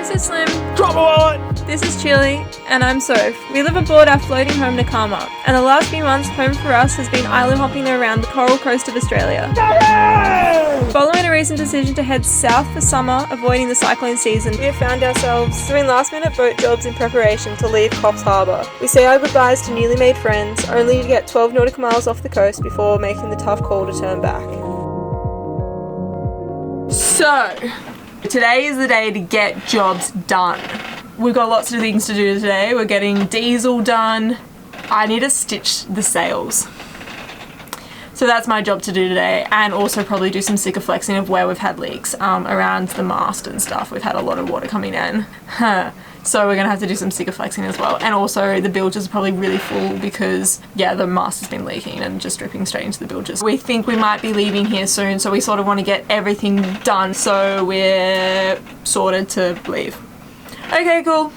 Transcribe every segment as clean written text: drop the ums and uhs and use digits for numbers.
This is Slim. Trouble! This is Chili. And I'm Soph. We live aboard our floating home Nakama, and the last few months home for us has been island hopping around the coral coast of Australia. Following a recent decision to head south for summer, avoiding the cyclone season, we have found ourselves doing last minute boat jobs in preparation to leave Coffs Harbour. We say our goodbyes to newly made friends, only to get 12 nautical miles off the coast before making the tough call to turn back. So, today is the day to get jobs done. We've got lots of things to do today. We're getting diesel done. I need to stitch the sails. So that's my job to do today, and also probably do some sticker flexing of where we've had leaks around the mast and stuff. We've had a lot of water coming in. So we're gonna have to do some sticker flexing as well. And also the bilges are probably really full because, yeah, the mast has been leaking and just dripping straight into the bilges. We think we might be leaving here soon, so we sort of want to get everything done so we're sorted to leave. Okay, cool.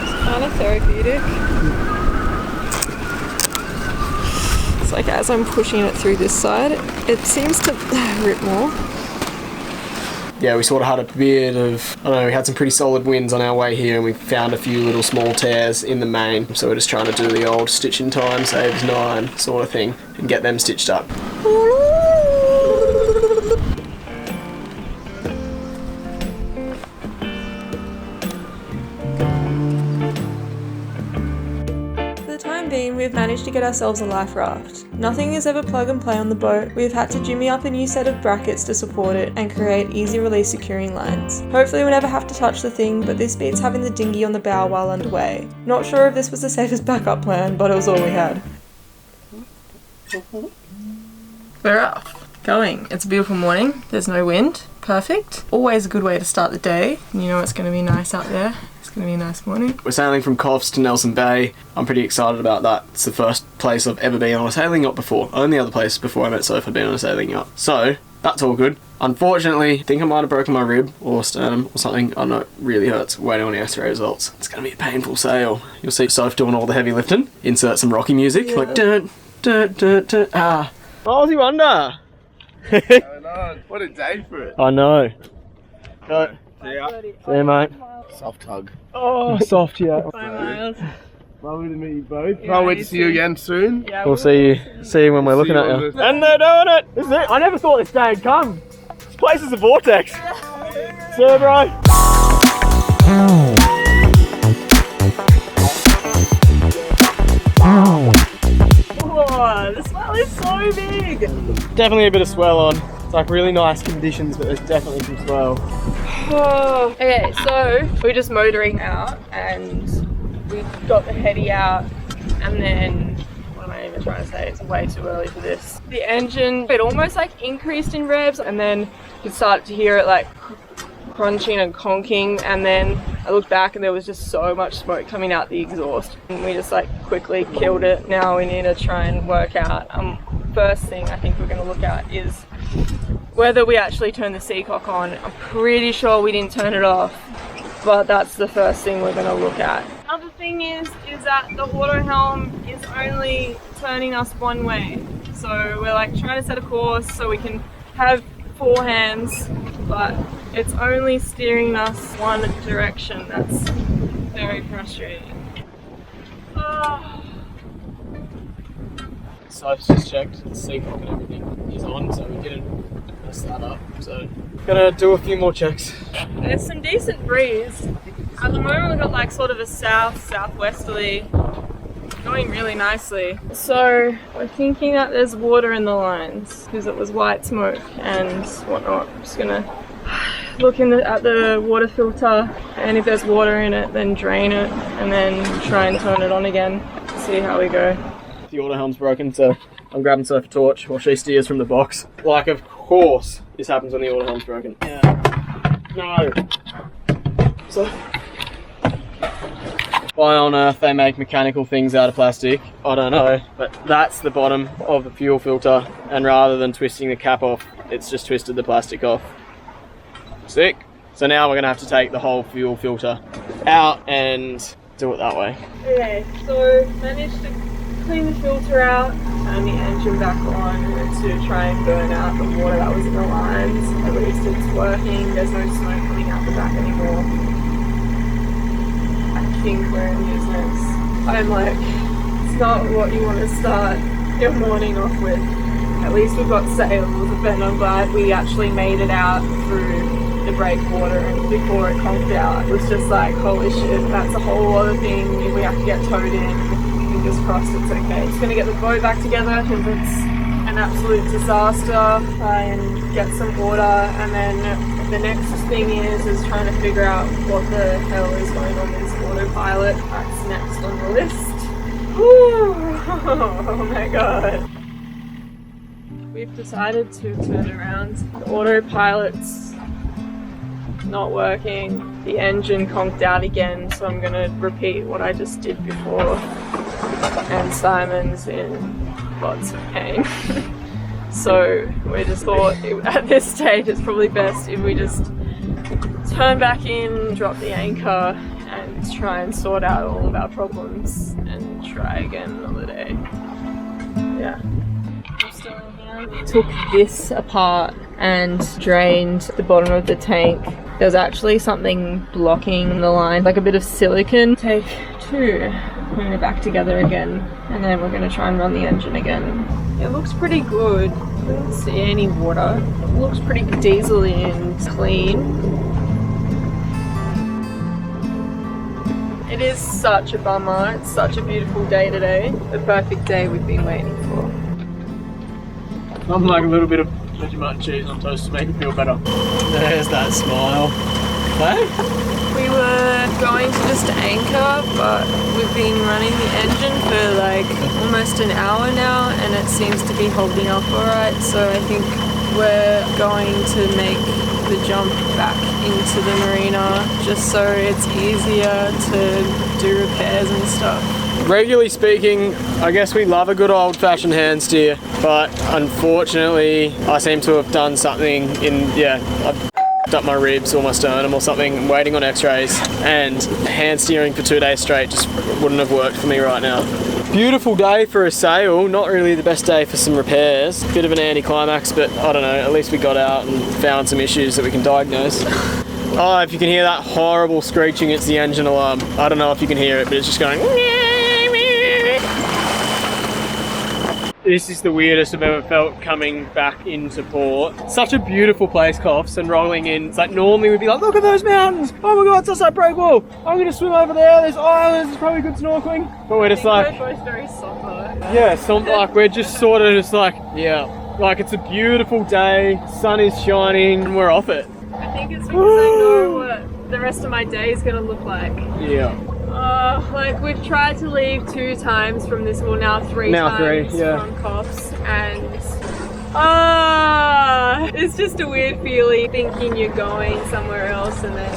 It's kind of therapeutic. It's like as I'm pushing it through this side, it seems to rip more. Yeah, we sort of had a bit of, I don't know, we had some pretty solid winds on our way here and we found a few little small tears in the main. So we're just trying to do the old stitch in time, saves 9 sort of thing and get them stitched up. We've managed to get ourselves a life raft. Nothing is ever plug and play on the boat. We've had to jimmy up a new set of brackets to support it and create easy release securing lines. Hopefully we'll never have to touch the thing, but this beats having the dinghy on the bow while underway. Not sure if this was the safest backup plan, but it was all we had. We're off. Going. It's a beautiful morning. There's no wind. Perfect. Always a good way to start the day. You know it's going to be nice out there. It's going to be a nice morning. We're sailing from Coffs to Nelson Bay. I'm pretty excited about that. It's the first place I've ever been on a sailing yacht before. Only other place before I met Soph had been on a sailing yacht. So, that's all good. Unfortunately, I think I might have broken my rib or sternum or something. I don't know, it really hurts. Waiting on the x-ray results. It's going to be a painful sail. You'll see Soph doing all the heavy lifting. Insert some rocky music, yeah. Like dun, dun, dun, dun, ah. Aussie Wonder! What a day for it. I know. Go. See ya. See you, mate. Soft hug. Oh, soft, yeah. Bye, Miles. Lovely to meet you both. Can't wait to see you again soon. Yeah, We'll see you when we're looking at you. And they're doing it! This is it! I never thought this day would come. This place is a vortex. See you, bro. Whoa, the swell is so big! Definitely a bit of swell on. It's like really nice conditions, but there's definitely some swell. Oh. Okay, so we're just motoring out and we got the heady out, and then, what am I even trying to say? It's way too early for this. The engine, it almost like increased in revs, and then you started to hear it like crunching and conking, and then I looked back and there was just so much smoke coming out the exhaust, and we just like quickly killed it. Now we need to try and work out, first thing I think we're going to look at is whether we actually turn the seacock on. I'm pretty sure we didn't turn it off, but that's the first thing we're going to look at. Another thing is that the autohelm is only turning us one way, so we're like trying to set a course so we can have 4 hands, but it's only steering us one direction. That's very frustrating. So I've just checked the seacock and everything is on, so we didn't mess that up. So gonna do a few more checks. There's some decent breeze. At the moment we've got like sort of a southwesterly going really nicely. So we're thinking that there's water in the lines because it was white smoke and whatnot. I'm just gonna look at the water filter, and if there's water in it then drain it and then try and turn it on again. See how we go. The autohelm's broken, so I'm grabbing Soph a torch while she steers from the box. Like, of course this happens when the autohelm's broken. Yeah. No. So, why on earth they make mechanical things out of plastic, I don't know. But that's the bottom of the fuel filter, and rather than twisting the cap off, it's just twisted the plastic off. Sick. So now we're gonna have to take the whole fuel filter out and do it that way. Okay, so managed to clean the filter out, turn the engine back on to try and burn out the water that was in the lines. At least it's working, there's no smoke coming out the back anymore. I think we're in business. I'm like, it's not what you want to start your morning off with. At least we've got sails, but I'm glad we actually made it out through the breakwater, and before it conked out, it was just like, holy shit, that's a whole other thing. If we have to get towed in, fingers crossed it's okay. Just gonna get the boat back together because it's an absolute disaster. Try and get some water, and then the next thing is trying to figure out what the hell is going on with this autopilot. That's next on the list. Woo! Oh my god. We've decided to turn around. The autopilot's not working. The engine conked out again, so I'm gonna repeat what I just did before. And Simon's in lots of pain. So we just thought at this stage it's probably best if we just turn back in, drop the anchor, and try and sort out all of our problems and try again another day. Yeah. Took this apart and drained the bottom of the tank. There's actually something blocking the line, like a bit of silicone. Take two, put it back together again, and then we're going to try and run the engine again. It looks pretty good. I don't see any water. It looks pretty diesel-y and clean. It is such a bummer. It's such a beautiful day today. The perfect day we've been waiting for. I'm like a little bit of Vegemite cheese on toast to make it feel better. There's that smile. Hey? We were going to just anchor, but we've been running the engine for like almost an hour now, and it seems to be holding up alright, so I think we're going to make the jump back into the marina just so it's easier to do repairs and stuff. Regularly speaking, I guess we love a good old-fashioned hand steer, but unfortunately I seem to have done something I've f***ed up my ribs or my sternum or something. I'm waiting on x-rays, and hand steering for 2 days straight just wouldn't have worked for me right now. Beautiful day for a sail, not really the best day for some repairs. Bit of an anticlimax, but I don't know, at least we got out and found some issues that we can diagnose. Oh, if you can hear that horrible screeching, it's the engine alarm. I don't know if you can hear it, but it's just going... This is the weirdest I've ever felt coming back into port. Such a beautiful place, Coffs, and rolling in. It's like normally we'd be like, look at those mountains! Oh my god, that's that break wall! I'm gonna swim over there, there's islands, it's probably good snorkeling. But we're just like... We're both very somber. Yeah, like we're just sort of just like, yeah. Like it's a beautiful day, sun is shining, and we're off it. I think it's because I know what the rest of my day is gonna look like. Yeah. Like we've tried to leave 2 times from this, well now 3 times from Coffs, and it's just a weird feeling thinking you're going somewhere else and then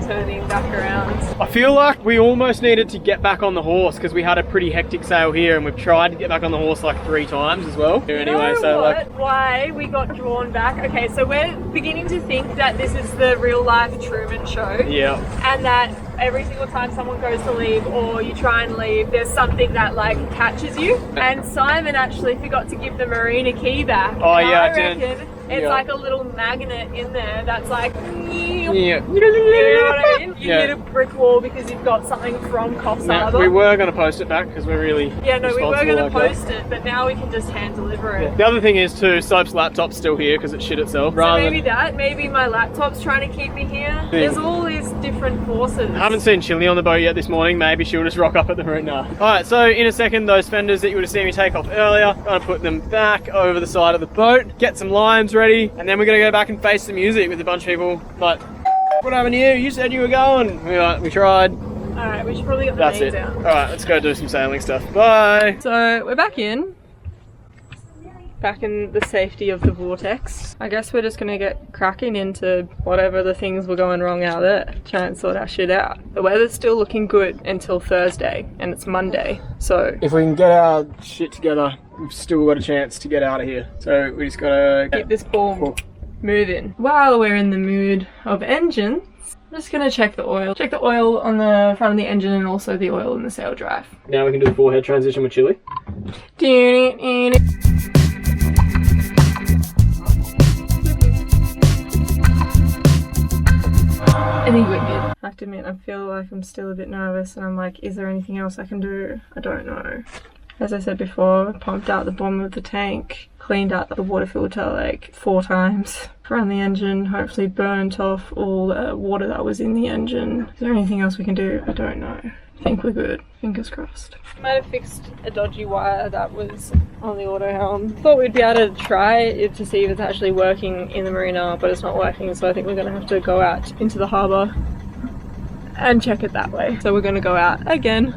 turning back around. I feel like we almost needed to get back on the horse because we had a pretty hectic sail here, and we've tried to get back on the horse like 3 times as well. Anyway, so like why we got drawn back? Okay, so we're beginning to think that this is the real life Truman Show. Yeah. And that every single time someone goes to leave or you try and leave, there's something that like catches you. And Simon actually forgot to give the marina key back. Oh yeah, I reckon it's like a little magnet in there that's like, yeah. You know what I mean? You hit a brick wall because you've got something from Coffs Harbour. We were going to post it back because we're really we were going to post it, but now we can just hand deliver it. Yeah. The other thing is too, Soap's laptop's still here because it shit itself. So maybe my laptop's trying to keep me here. Yeah. There's all these different forces. I haven't seen Chili on the boat yet this morning. Maybe she'll just rock up at the marina. Alright, so in a second, those fenders that you would have seen me take off earlier, I'm going to put them back over the side of the boat, get some limes ready, and then we're going to go back and face the music with a bunch of people. But what happened to you? You said you were going. We tried. Alright, we should probably get the name down. Alright, let's go do some sailing stuff. Bye! So, we're back in the safety of the vortex. I guess we're just gonna get cracking into whatever the things were going wrong out there, try and sort our shit out. The weather's still looking good until Thursday, and it's Monday, so... If we can get our shit together, we've still got a chance to get out of here. So we just gotta... keep this ball moving. While we're in the mood of engines, I'm just gonna check the oil. Check the oil on the front of the engine and also the oil in the sail drive. Now we can do the forehead transition with Chili. I think we're good. I have to admit, I feel like I'm still a bit nervous and I'm like, is there anything else I can do? I don't know. As I said before, pumped out the bottom of the tank, cleaned out the water filter like 4 times, ran the engine, hopefully burnt off all the water that was in the engine. Is there anything else we can do? I don't know. I think we're good. Fingers crossed. Might have fixed a dodgy wire that was on the auto helm. Thought we'd be able to try it to see if it's actually working in the marina, but it's not working, so I think we're gonna have to go out into the harbour and check it that way. So we're gonna go out again.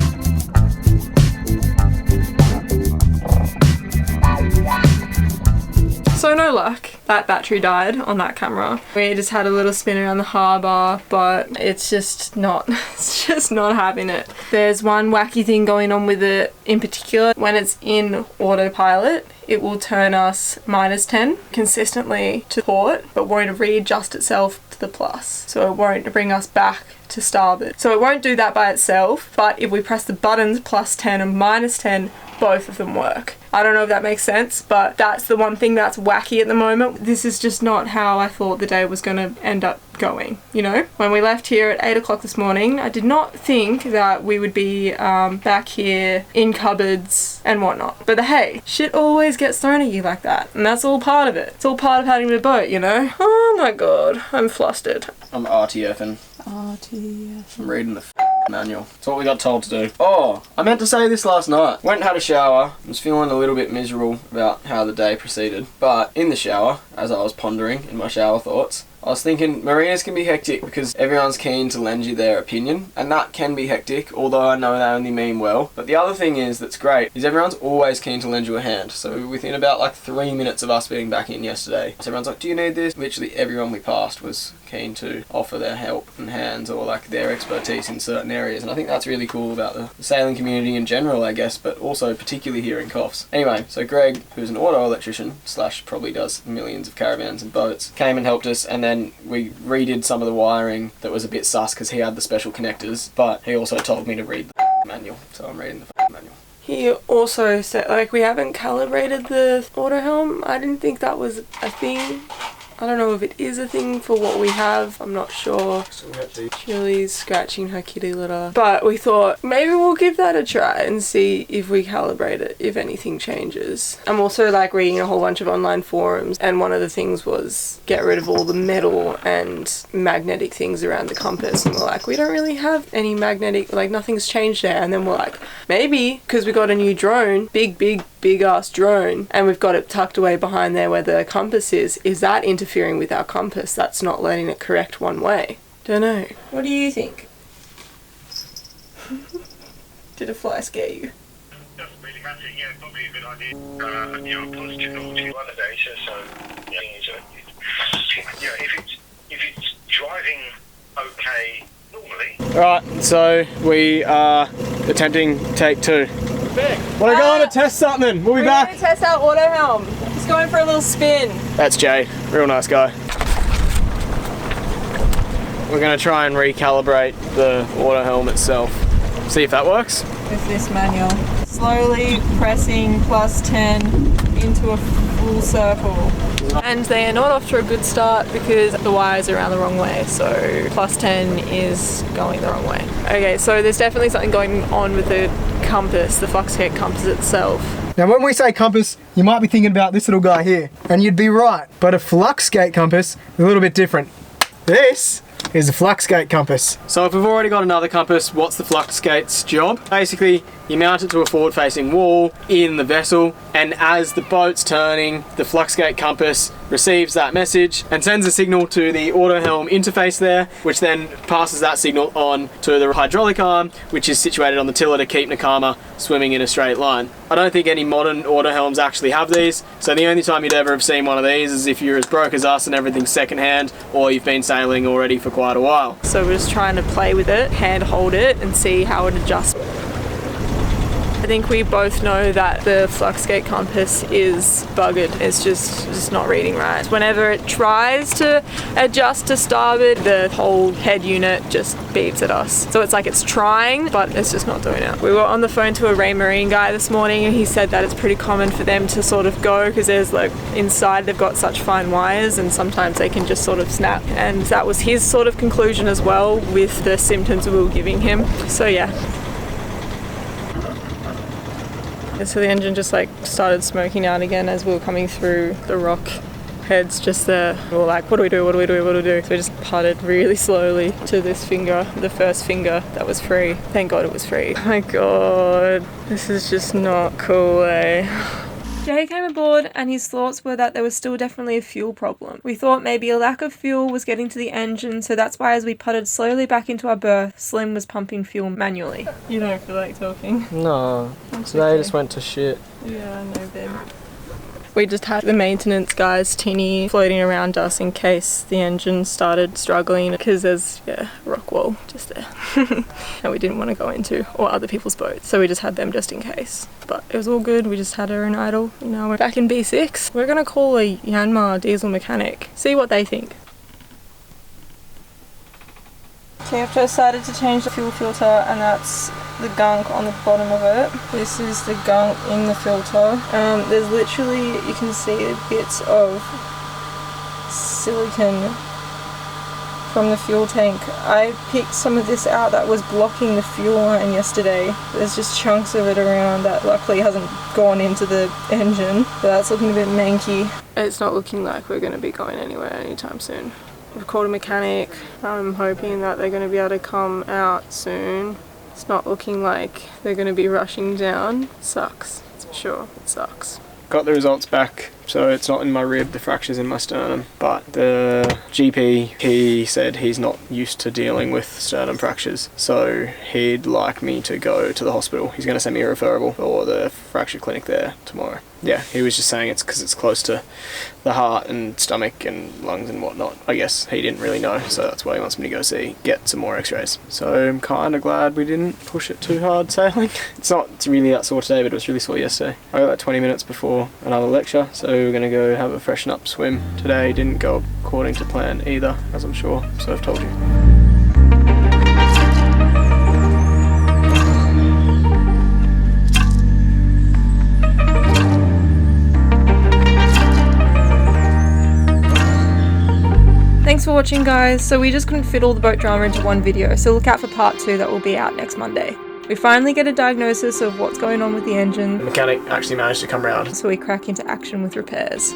So no luck. That battery died on that camera. We just had a little spin around the harbour, but it's just not having it. There's one wacky thing going on with it in particular. When it's in autopilot, it will turn us -10 consistently to port, but won't readjust itself to the plus. So it won't bring us back to starboard. So it won't do that by itself, but if we press the buttons +10 and -10, both of them work. I don't know if that makes sense, but that's the one thing that's wacky at the moment. This is just not how I thought the day was going to end up going, you know? When we left here at 8 o'clock this morning, I did not think that we would be back here in cupboards and whatnot. But hey, shit always gets thrown at you like that, and that's all part of it. It's all part of having a boat, you know? Oh my god, I'm flustered. I'm RTFing. RTF. I'm reading the manual. It's what we got told to do. Oh, I meant to say this last night. Went and had a shower. I was feeling a little bit miserable about how the day proceeded. But in the shower, as I was pondering in my shower thoughts, I was thinking marinas can be hectic because everyone's keen to lend you their opinion, and that can be hectic, although I know they only mean well. But the other thing is that's great is everyone's always keen to lend you a hand. So within about like 3 minutes of us being back in yesterday, so everyone's like, do you need this? Literally everyone we passed was keen to offer their help and hands or like their expertise in certain areas, and I think that's really cool about the sailing community in general, I guess, but also particularly here in Coffs. Anyway, so Greg, who's an auto electrician / probably does millions of caravans and boats, came and helped us, and then we redid some of the wiring that was a bit sus because he had the special connectors, but he also told me to read the manual, so I'm reading the manual. He also said, like, we haven't calibrated the auto helm. I didn't think that was a thing. I don't know if it is a thing for what we have. I'm not sure. Chili's scratching her kitty litter. But we thought maybe we'll give that a try and see if we calibrate it, if anything changes. I'm also like reading a whole bunch of online forums, and one of the things was get rid of all the metal and magnetic things around the compass. And we're like, we don't really have any magnetic, like nothing's changed there. And then we're like, maybe because we got a new drone, big ass drone, and we've got it tucked away behind there where the compass is that interfering with our compass? That's not letting it correct one way. Don't know. What do you think? Did a fly scare you? Doesn't really matter, yeah, probably a good idea. You know, positive or two other data, so if it's driving okay normally. Right, so we are attempting take 2. We're going to test something. We'll be back. We're going to test our auto helm. Just going for a little spin. That's Jay, real nice guy. We're going to try and recalibrate the auto helm itself. See if that works. With this manual. Slowly pressing +10 into a full circle. And they are not off to a good start because the wires are around the wrong way, so +10 is going the wrong way. Okay, so there's definitely something going on with the compass, the Fluxgate compass itself. Now when we say compass, you might be thinking about this little guy here, and you'd be right, but a Fluxgate compass is a little bit different. This is a Fluxgate compass. So if we've already got another compass, what's the Fluxgate's job? Basically, you mount it to a forward-facing wall in the vessel, and as the boat's turning, the Fluxgate compass receives that message and sends a signal to the auto helm interface there, which then passes that signal on to the hydraulic arm, which is situated on the tiller to keep Nakama swimming in a straight line. I don't think any modern auto helms actually have these, so the only time you'd ever have seen one of these is if you're as broke as us and everything's secondhand, or you've been sailing already for quite a while. So we're just trying to play with it, hand hold it, and see how it adjusts. I think we both know that the fluxgate compass is buggered. It's just not reading right. Whenever it tries to adjust to starboard, the whole head unit just beeps at us. So it's like it's trying, but it's just not doing it. We were on the phone to a Ray Marine guy this morning, and he said that it's pretty common for them to sort of go, because there's like inside they've got such fine wires and sometimes they can just sort of snap. And that was his sort of conclusion as well with the symptoms we were giving him. So yeah. So the engine just like started smoking out again as we were coming through the rock heads just there. We were like, what do we do? What do we do? What do we do? So we just putted really slowly to this finger, the first finger that was free. Thank God it was free. Oh my God, this is just not cool, eh? Jay came aboard and his thoughts were that there was still definitely a fuel problem. We thought maybe a lack of fuel was getting to the engine, so that's why as we putted slowly back into our berth, Slim was pumping fuel manually. You don't feel like talking? No, today just went to shit. Yeah, I know, babe. We just had the maintenance guys, Tinny, floating around us in case the engine started struggling, because there's, yeah, a rock wall just there. And we didn't want to go into, or other people's boats, so we just had them just in case. But it was all good, we just had her in idle. Now we're back in B6. We're going to call a Yanmar diesel mechanic, see what they think. So I've decided to change the fuel filter, and that's the gunk on the bottom of it. This is the gunk in the filter. There's literally, you can see bits of silicone from the fuel tank. I picked some of this out that was blocking the fuel line yesterday. There's just chunks of it around that luckily hasn't gone into the engine, but that's looking a bit manky. It's not looking like we're going to be going anywhere anytime soon. We've called a mechanic. I'm hoping that they're going to be able to come out soon. It's not looking like they're going to be rushing down. It sucks, that's for sure. It sucks. Got the results back, so it's not in my rib, the fracture's in my sternum. But the GP, he said he's not used to dealing with sternum fractures, so he'd like me to go to the hospital. He's going to send me a referral for the fracture clinic there tomorrow. Yeah, he was just saying it's because it's close to the heart and stomach and lungs and whatnot. I guess he didn't really know, so that's why he wants me to go get some more x-rays. So I'm kind of glad we didn't push it too hard sailing. It's not really that sore today, but it was really sore yesterday. I got like 20 minutes before another lecture, so we're going to go have a freshen up swim. Today didn't go according to plan either, as I'm sure Soph told you. Thanks for watching, guys. So we just couldn't fit all the boat drama into one video, so look out for part 2 that will be out next Monday. We finally get a diagnosis of what's going on with the engine. The mechanic actually managed to come round. So we crack into action with repairs.